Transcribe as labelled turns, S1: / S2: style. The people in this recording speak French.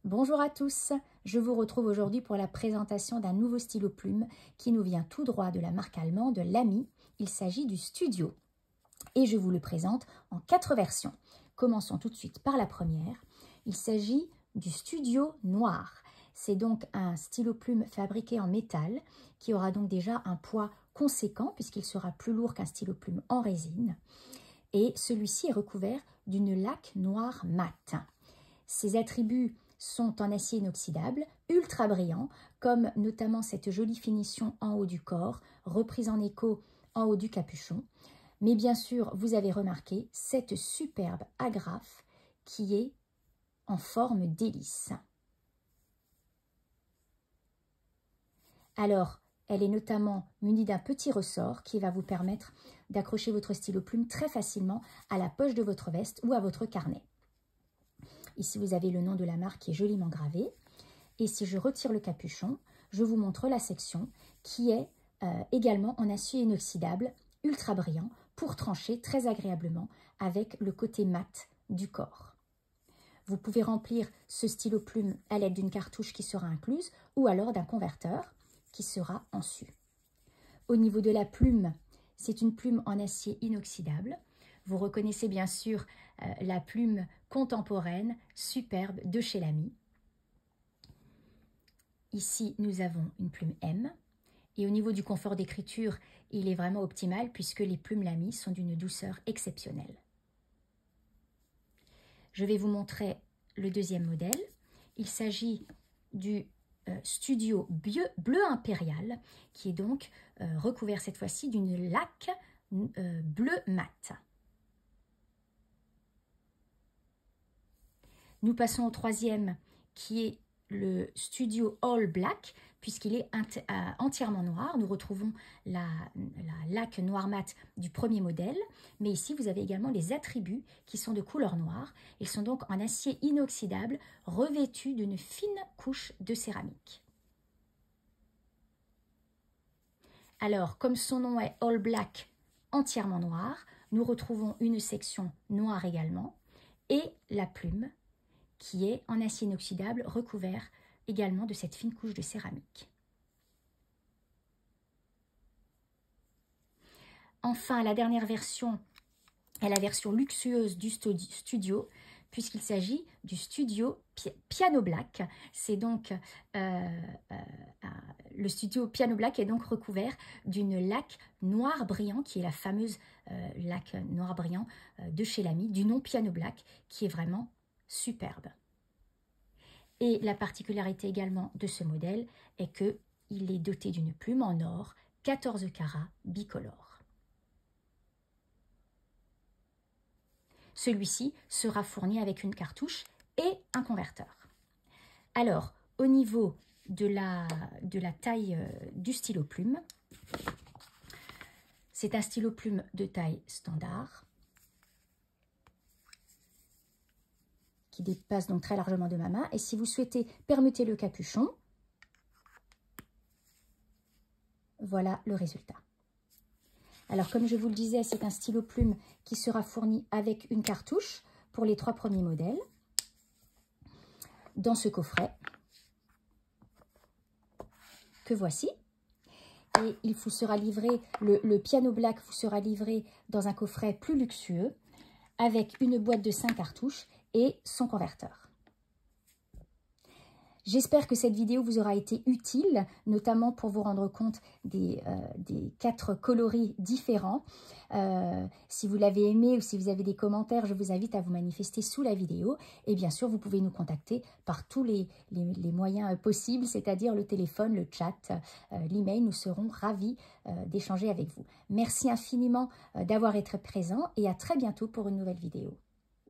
S1: Bonjour à tous, je vous retrouve aujourd'hui pour la présentation d'un nouveau stylo plume qui nous vient tout droit de la marque allemande Lamy. Il s'agit du Studio et je vous le présente en 4 versions. Commençons tout de suite par la première. Il s'agit du Studio Noir. C'est donc un stylo plume fabriqué en métal qui aura donc déjà un poids conséquent puisqu'il sera plus lourd qu'un stylo plume en résine. Et celui-ci est recouvert d'une laque noire mat. Ses attributs sont en acier inoxydable, ultra brillant, comme notamment cette jolie finition en haut du corps, reprise en écho en haut du capuchon. Mais bien sûr, vous avez remarqué cette superbe agrafe qui est en forme d'hélice. Alors, elle est notamment munie d'un petit ressort qui va vous permettre d'accrocher votre stylo plume très facilement à la poche de votre veste ou à votre carnet. Ici, vous avez le nom de la marque qui est joliment gravé. Et si je retire le capuchon, je vous montre la section qui est également en acier inoxydable, ultra brillant, pour trancher très agréablement avec le côté mat du corps. Vous pouvez remplir ce stylo plume à l'aide d'une cartouche qui sera incluse ou alors d'un converteur qui sera en su. Au niveau de la plume, c'est une plume en acier inoxydable. Vous reconnaissez bien sûr la plume contemporaine, superbe de chez Lamy. Ici, nous avons une plume M. Et au niveau du confort d'écriture, il est vraiment optimal puisque les plumes Lamy sont d'une douceur exceptionnelle. Je vais vous montrer le deuxième modèle. Il s'agit du Studio bleu impérial qui est donc recouvert cette fois-ci d'une laque bleu mat. Nous passons au troisième qui est le Studio All Black puisqu'il est entièrement noir. Nous retrouvons la laque noir mat du premier modèle, mais ici vous avez également les attributs qui sont de couleur noire. Ils sont donc en acier inoxydable revêtus d'une fine couche de céramique. Alors, comme son nom est All Black, entièrement noir, nous retrouvons une section noire également et la plume qui est en acier inoxydable recouvert également de cette fine couche de céramique. Enfin, la dernière version est la version luxueuse du Studio, puisqu'il s'agit du Studio Piano Black. C'est donc le Studio Piano Black est donc recouvert d'une laque noir brillant, qui est la fameuse laque noir brillant de chez Lamy, du nom Piano Black, qui est vraiment superbe. Et la particularité également de ce modèle est qu'il est doté d'une plume en or 14 carats bicolore. Celui-ci sera fourni avec une cartouche et un converteur. Alors, au niveau de la taille du stylo plume, c'est un stylo plume de taille standard qui dépasse donc très largement de ma main. Et si vous souhaitez permuter le capuchon, voilà le résultat. Alors, comme je vous le disais, c'est un stylo plume qui sera fourni avec une cartouche pour les 3 premiers modèles dans ce coffret que voici. Et il vous sera livré, le Piano Black vous sera livré dans un coffret plus luxueux avec une boîte de 5 cartouches et son converteur. J'espère que cette vidéo vous aura été utile, notamment pour vous rendre compte des 4 coloris différents. Si vous l'avez aimé ou si vous avez des commentaires, je vous invite à vous manifester sous la vidéo. Et bien sûr, vous pouvez nous contacter par tous les moyens possibles, c'est-à-dire le téléphone, le chat, l'email. Nous serons ravis d'échanger avec vous. Merci infiniment d'avoir été présent et à très bientôt pour une nouvelle vidéo.